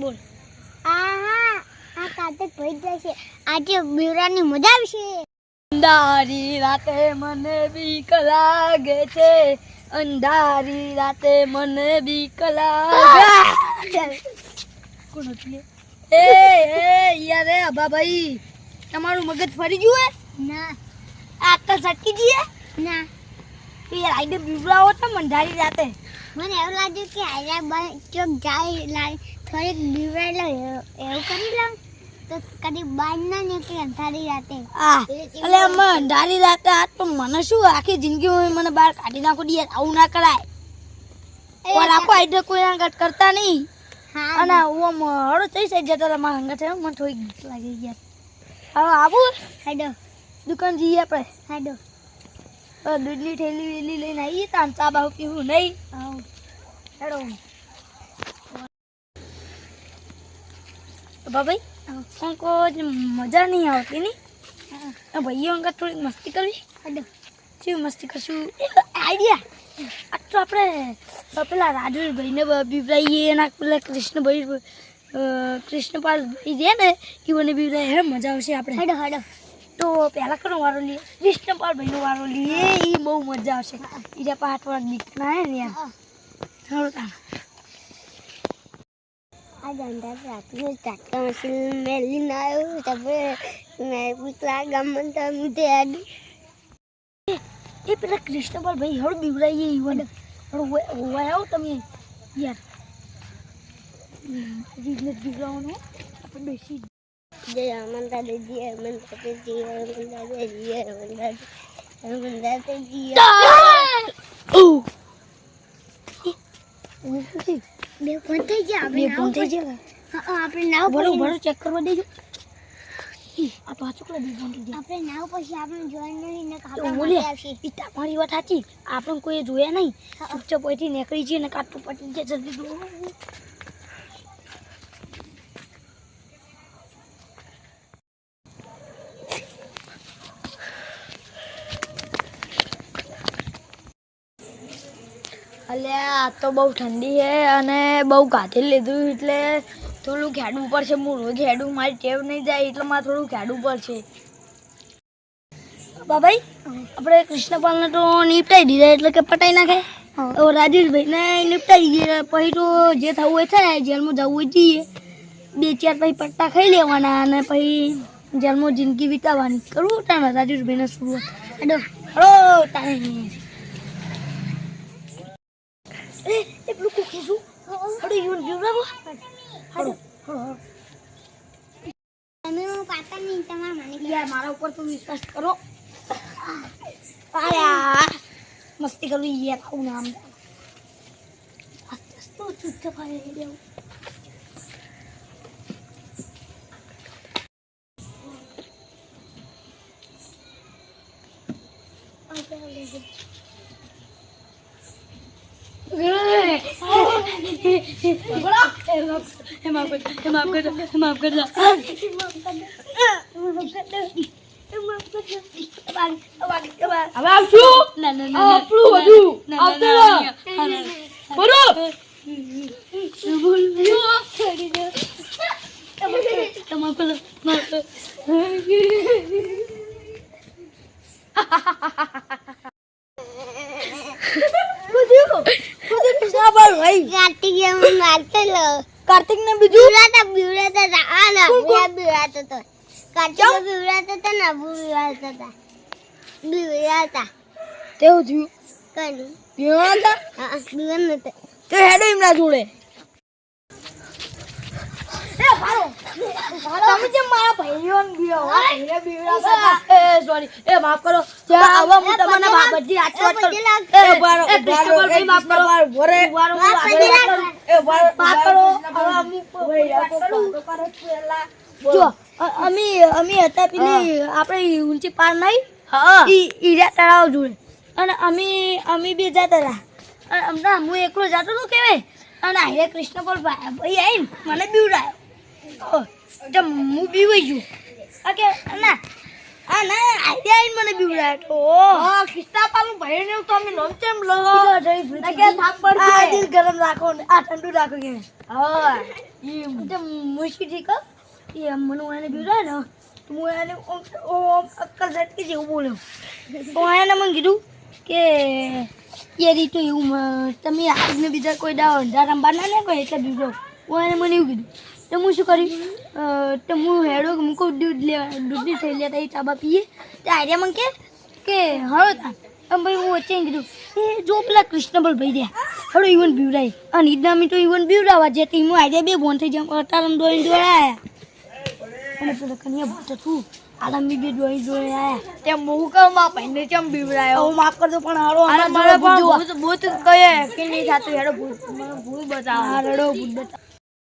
બોલ. આહા આ કાર્તિક ભાઈ જશે આજે બીવરાની મજા આવશે. અંધારી રાતે મને બીક લાગે છે, અંધારી રાતે મને બીક લાગે. કોણ હતી એ યાર એ અબા ભાઈ તમારું મગજ ફરી ગયું હે? ના આ તો સટકી જઈએ ના યાર આઈને બીવરાવો તો અંધારી રાતે. મને એવું લાગ્યું કે આયા ચોક જાય થોડીક બીવરાઈ લો એવું કરી લઉં તો કદી બાર ના નીકળે અંધારી રાતે. એટલે અમે અંધારી રાતે આજ તો મને શું આખી જિંદગી મને બહાર કાઢી નાખો યાર, આવું ના કરાય. ઓર આપો આઈડે કોઈ ના કરતા નહીં. અને ઓમ હળો થઈ જાય જતા તમારા હંગા છે મને થોડી બીક લાગી યાર. હવે આવું હેડો દુકાન જઈએ આપણે. હેડો દૂધની થેલી વેલી લઈને આવીએ તાન ચા બાહુ પીવું નહીં. હેડો બાબાઈ અંકો મજા નહીં આવતી ની ભાઈઓ અંકા થોડી મસ્તી કરવી. હેડો શું મસ્તી કરશું? આઈડિયા આ તો આપણે પેલા રાજુભાઈને બીવરાઈએ એના પેલા કૃષ્ણપાલ ભાઈ છે ને એ મને બીવરાય હે મજા આવશે આપણે. હેડો હેડો તો પહેલા કોનો વારો લઈએ? કૃષ્ણપાલ ભાઈનો વારો લઈએ, એ બહુ મજા આવશે. બીજા પાઠવાળ દીકરા હે ને યાર. ચાલો તાન आज अंदर रात्रि चाटा मशीन मेली ना आयो तब मैं पुतला गमन तो मुझे ऐड એ પેલા કૃષ્ણપાલ ભાઈ હળ બીવરાઈએ ઈવન હળ આવો તમે યાર. જીવને બીવરાવાનું આપણે બેસી जय अमनता जी अमनता जी अमनता जी अमनता जी ઓ બે ફોન થઈ ગયા બે ફોન થઈ ગયા. આપણે નાવ બરો બરો ચેક કરવા દેજો. આ પાછુકલા બે ફોન થઈ ગયા. આપણે નાવ પછી આપણે જોઈ નહીં ને તો કાપડા બોલે આવશે. ઈ તમારી વાત સાચી. આપણે કોઈ જોયા નહીં, ચૂપચાપ અહીંથી નીકળી જઈએ ને કાટું પટી જાય જલ્દી દો. અલ્યા આ તો બહુ ઠંડી છે અને બહુ ગાંધી લીધું એટલે થોડું ખેડવું પડશે. હું રોજ ખેડું, મારી ટેવ નહીં જાય એટલે મારે થોડું ખેડવું પડશે. બાબાઈ આપણે કૃષ્ણપાલને તો નિપટાઈ દીધા એટલે કે પટાઈ નાખે. હવે રાજેશભાઈને નિપટાઈ ગયા પછી તો જે થવું એ થાય, જેલમાં જવું એ જઈએ. 2-4 પછી પટ્ટા ખાઈ લેવાના અને પછી જેલમાં જિંદગી વિતાવવાની. કરવું ટાઈમ રાજેશભાઈને શરૂઆત. હેડો હળો ટાઈમ એ પેલું કુકી શું હડો યુન બીવરાવો. હડો હડો તમે હું પાતા નહીં તમારા મને યાર મારા ઉપર તો વિશ્વાસ કરો. આયા મસ્તી કરવી યાર, આવું નામ તો ચૂપચાપ આવી દેવું. માફ કરજો. હવે આવશું. ના ના ના આપણું બધું આવતો બરો કાર્તિક ને બીજું બીવડાતા આ ના બીવડાતો તો કાર્તિક બીવડાતા તો ના બીવડાતા તેવું થયું કઈ પીવાતા હા બીવન નતો તે હેડો એમના જોડે. તમે જે મારા ભાઈઓને બીવડાવતા એ સોરી એ માફ કરો. હવે હું તમને બધી વાત કરું. એ બારો માફ કરો. ભરે માફ કરો. જો અમે હતા પેલી આપણે ઊંચી પાર નહીં ઈરા તળાવ જોડે અને અમે બે જતા હતા. અને હમણાં હું એકલો જતો હતો કેવાય અને આરે કૃષ્ણપાલ ભાઈ આવીને મને બીવડાયો. હું બીવાઈ ગયું. ઓકે ના આ ના આઈડિયા મને બીવડાય તો ખિસ્તા પાલું ભાઈ ને તો અમે નોમ તેમ લો કે થાપ પર આ દિલ ગરમ રાખો ને આ ઠંડુ રાખો કે હા ઈ તો મુશ્કેલ ઠીક એ મને એને બીવડાય ને તો હું એને અક્કલ ઝટકી જેવું બોલ્યો તો એને મને કીધું કે એ રીતો એવું તમે આજને બીજા કોઈ દાવ અંધારામ બાર ના કોઈ એટલે બીજો હું એને મને એવું કીધું તો હું શું કર્યું તો હું હેડો મૂકો દૂધની થઈ લેતા એ ચાબા પીએ તો આર્યા મને કે હળો તા આમ ભાઈ હું વચ્ચે કીધું એ જો પેલા કૃષ્ણબલ ભાઈ રહ્યા હળો ઈવન બીવડાય અને ઈદનામી તો ઈવન બીવડાવવા જે તો હું આર્યા બે બોન થઈ જામ તારમ દોઈ દોડાયા અને પેલા કન્યા ભૂત હતું આલમી બે દોઈ દોડાયા તે મોકલમાં પહેને ચમ બીવડાયો હું માફ કરજો પણ હારો અને મને ભૂત ભૂત કહે કે નહીં થાતું હેડો ભૂત મને ભૂત બતાવો હારડો ભૂત બતાવો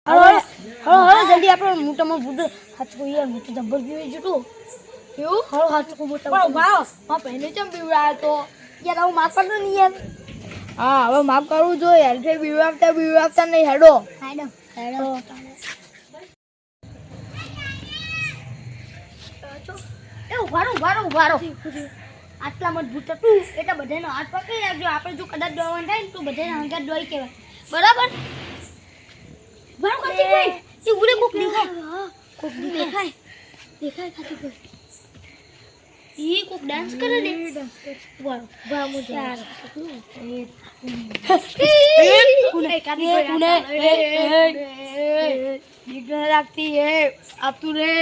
હળો જલ્દી આપણે મોટામાં ભૂત હાચકો યાર મોટું જબ્બર પીવી જતું એવું હળો હાચકો મોટા પણ વાવ માં પહેલે ચમ બીવડાયો તો યાર હું માફ કરતો નહીં યાર હા હવે માફ કરવું જોઈએ યાર કે બીવડાવતા નહીં હેડો એ ઉભારો આટલામાં ભૂત હતું એટલે બધાનો હાથ પકડી રાખજો આપણે જો કદાચ દોડવાનું થાય ને તો બધાને હંગાત દોઈ કહેવાય બરાબર બરાબર કાર્તિક ભાઈ એ ઉડે કોક દેખાય કાર્તિક ભાઈ એ કોક ડાન્સ કરે ને વાહ મજા રાખતી હે આપતું રે